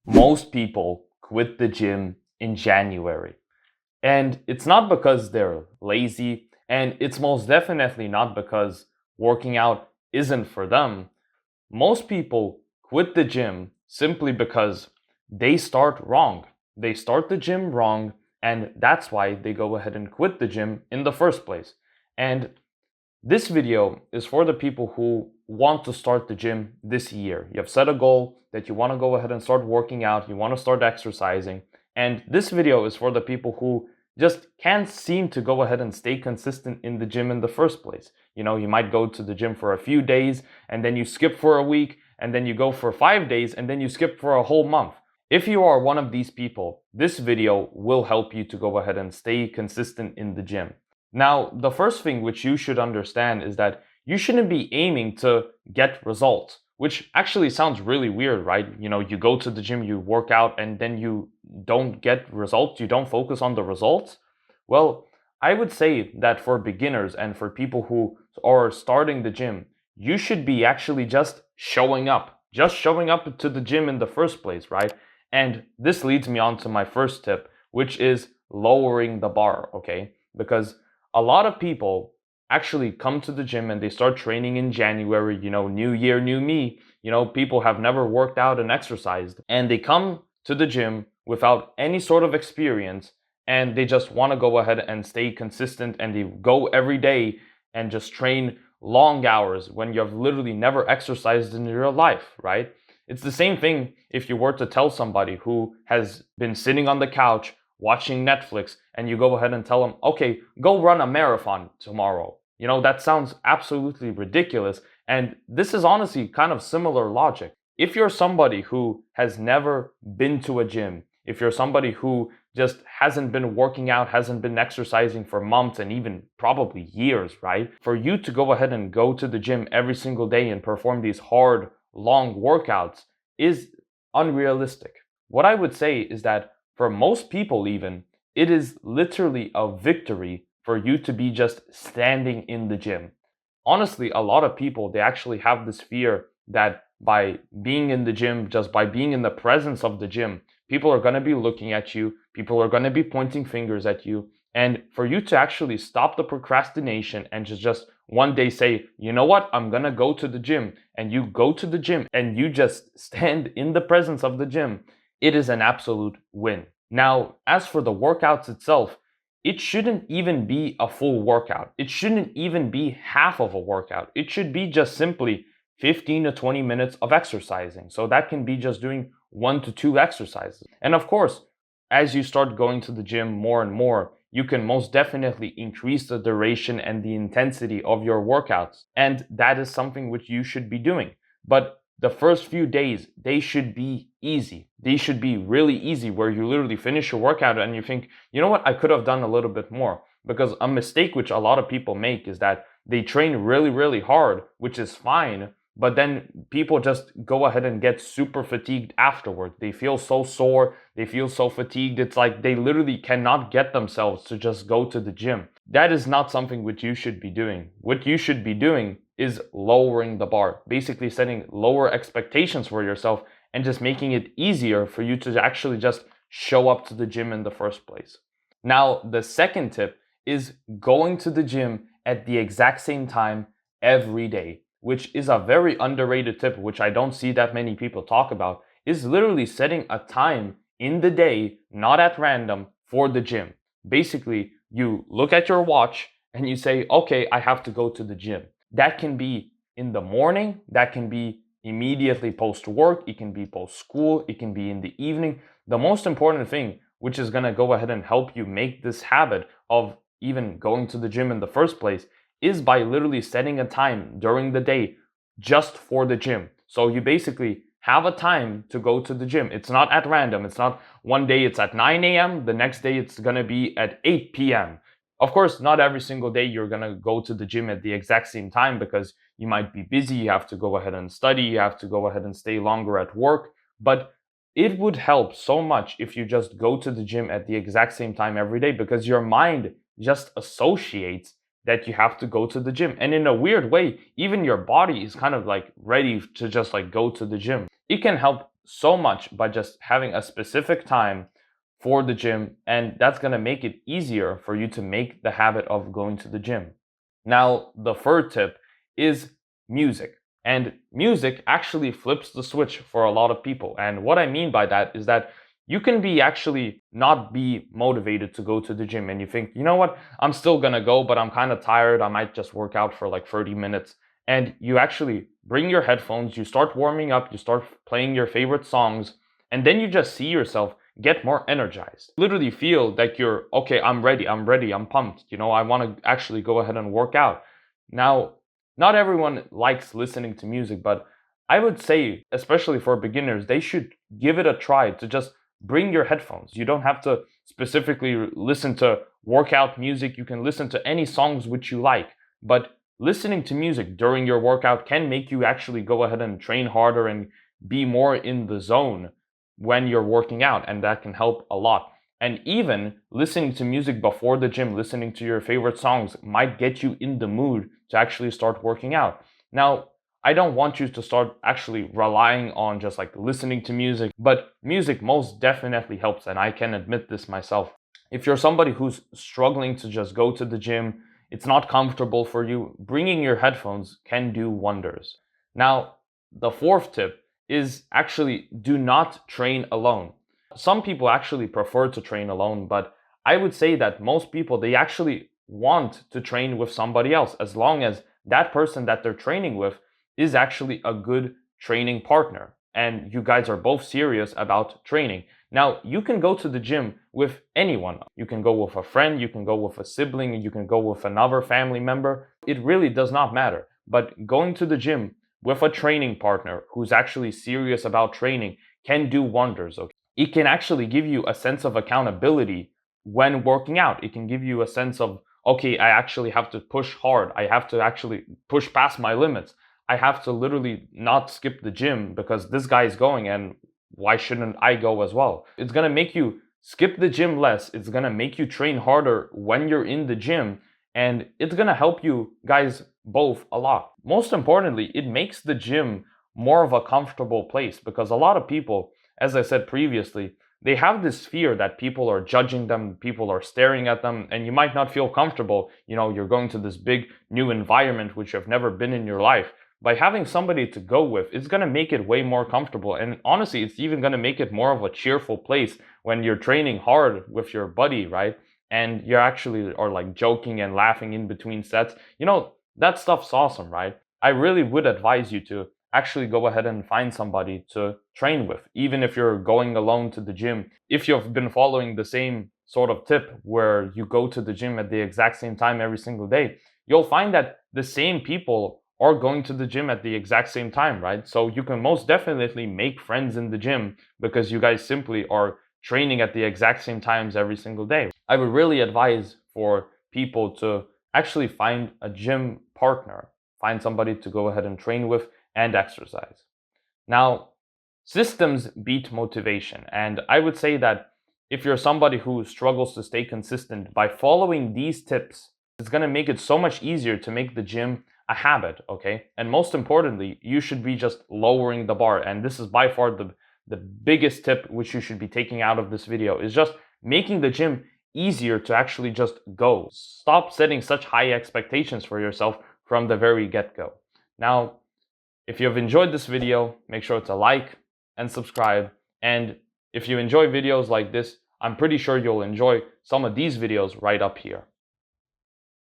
Most people quit the gym in January. And it's not because they're lazy, and it's most definitely not because working out isn't for them. Most people quit the gym simply because they start wrong. They start the gym wrong, and that's why they go ahead and quit the gym in the first place. And this video is for the people who want to start the gym this year. You have set a goal that you want to go ahead and start working out, you want to start exercising, and this video is for the people who just can't seem to go ahead and stay consistent in the gym in the first place. You might go to the gym for a few days and then you skip for a week and then you go for 5 days and then you skip for a whole month. If you are one of these people, this video will help you to go ahead and stay consistent in the gym. Now, the first thing which you should understand is that you shouldn't be aiming to get results, which actually sounds really weird, right? You go to the gym, you work out, and then you don't get results, you don't focus on the results. Well, I would say that for beginners and for people who are starting the gym, you should be actually just showing up to the gym in the first place, right? And this leads me on to my first tip, which is lowering the bar, okay? Because a lot of people actually come to the gym and they start training in January, new year, new me. People have never worked out and exercised, and they come to the gym without any sort of experience, and they just want to go ahead and stay consistent, and they go every day and just train long hours when you have literally never exercised in your life, right? It's the same thing if you were to tell somebody who has been sitting on the couch watching Netflix and you go ahead and tell them, okay, go run a marathon tomorrow. That sounds absolutely ridiculous. And this is honestly kind of similar logic. If you're somebody who has never been to a gym, if you're somebody who just hasn't been working out, hasn't been exercising for months and even probably years, right? For you to go ahead and go to the gym every single day and perform these hard, long workouts is unrealistic. What I would say is that for most people even, it is literally a victory for you to be just standing in the gym. Honestly, a lot of people, they actually have this fear that by being in the gym, just by being in the presence of the gym, people are going to be looking at you, people are going to be pointing fingers at you. And for you to actually stop the procrastination and just one day say, you know what, I'm going to go to the gym, and you go to the gym and you just stand in the presence of the gym, it is an absolute win. Now, as for the workouts itself, it shouldn't even be a full workout. It shouldn't even be half of a workout. It should be just simply 15 to 20 minutes of exercising. So that can be just doing 1 to 2 exercises. And of course, as you start going to the gym more and more, you can most definitely increase the duration and the intensity of your workouts. And that is something which you should be doing. But the first few days, they should be easy. They should be really easy, where you literally finish your workout and you think, you know what, I could have done a little bit more. Because a mistake which a lot of people make is that they train really, really hard, which is fine, but then people just go ahead and get super fatigued afterward. They feel so sore, they feel so fatigued, it's like they literally cannot get themselves to just go to the gym. That is not something which you should be doing. What you should be doing is lowering the bar, basically setting lower expectations for yourself and just making it easier for you to actually just show up to the gym in the first place. Now, the second tip is going to the gym at the exact same time every day, which is a very underrated tip, which I don't see that many people talk about, is literally setting a time in the day, not at random, for the gym. Basically, you look at your watch and you say, okay, I have to go to the gym. That can be in the morning, that can be immediately post work, it can be post school, it can be in the evening. The most important thing, which is going to go ahead and help you make this habit of even going to the gym in the first place, is by literally setting a time during the day just for the gym. So you basically have a time to go to the gym. It's not at random. It's not one day it's at 9 a.m., the next day it's going to be at 8 p.m. Of course, not every single day you're going to go to the gym at the exact same time, because you might be busy, you have to go ahead and study, you have to go ahead and stay longer at work. But it would help so much if you just go to the gym at the exact same time every day, because your mind just associates that you have to go to the gym. And in a weird way, even your body is kind of like ready to just like go to the gym. It can help so much by just having a specific time for the gym, and that's going to make it easier for you to make the habit of going to the gym. Now, the third tip is music. And music actually flips the switch for a lot of people. And what I mean by that is that you can be actually not be motivated to go to the gym, and you think, you know what, I'm still gonna go, but I'm kind of tired. I might just work out for like 30 minutes. And you actually bring your headphones, you start warming up, you start playing your favorite songs, and then you just see yourself get more energized. Literally feel like you're, okay, I'm ready, I'm pumped. I want to actually go ahead and work out. Now, not everyone likes listening to music, but I would say, especially for beginners, they should give it a try to just bring your headphones. You don't have to specifically listen to workout music. You can listen to any songs which you like, but listening to music during your workout can make you actually go ahead and train harder and be more in the zone when you're working out, and that can help a lot. And even listening to music before the gym, listening to your favorite songs might get you in the mood to actually start working out. Now, I don't want you to start actually relying on just like listening to music, but music most definitely helps, and I can admit this myself. If you're somebody who's struggling to just go to the gym, it's not comfortable for you, bringing your headphones can do wonders. Now, the fourth tip is actually do not train alone. Some people actually prefer to train alone, but I would say that most people, they actually want to train with somebody else, as long as that person that they're training with is actually a good training partner and you guys are both serious about training. Now, you can go to the gym with anyone. You can go with a friend, you can go with a sibling, you can go with another family member. It really does not matter. But going to the gym with a training partner who's actually serious about training can do wonders. Okay? It can actually give you a sense of accountability when working out. It can give you a sense of, okay, I actually have to push hard. I have to actually push past my limits. I have to literally not skip the gym because this guy is going, and why shouldn't I go as well? It's going to make you skip the gym less. It's going to make you train harder when you're in the gym, and it's going to help you guys both a lot. Most importantly, it makes the gym more of a comfortable place, because a lot of people, as I said previously, they have this fear that people are judging them, people are staring at them, and you might not feel comfortable. You're going to this big new environment which you've never been in your life. By having somebody to go with, it's going to make it way more comfortable. And honestly, it's even going to make it more of a cheerful place when you're training hard with your buddy, right? And you actually are like joking and laughing in between sets. That stuff's awesome, right? I really would advise you to actually go ahead and find somebody to train with, even if you're going alone to the gym. If you've been following the same sort of tip where you go to the gym at the exact same time every single day, you'll find that the same people are going to the gym at the exact same time, right? So you can most definitely make friends in the gym because you guys simply are training at the exact same times every single day. I would really advise for people to actually find a gym partner, find somebody to go ahead and train with and exercise. Now, systems beat motivation. And I would say that if you're somebody who struggles to stay consistent, by following these tips, it's going to make it so much easier to make the gym a habit, okay? And most importantly, you should be just lowering the bar. And this is by far the biggest tip which you should be taking out of this video, is just making the gym easier to actually just go. Stop setting such high expectations for yourself from the very get-go. Now, if you have enjoyed this video, make sure to like and subscribe. And if you enjoy videos like this, I'm pretty sure you'll enjoy some of these videos right up here.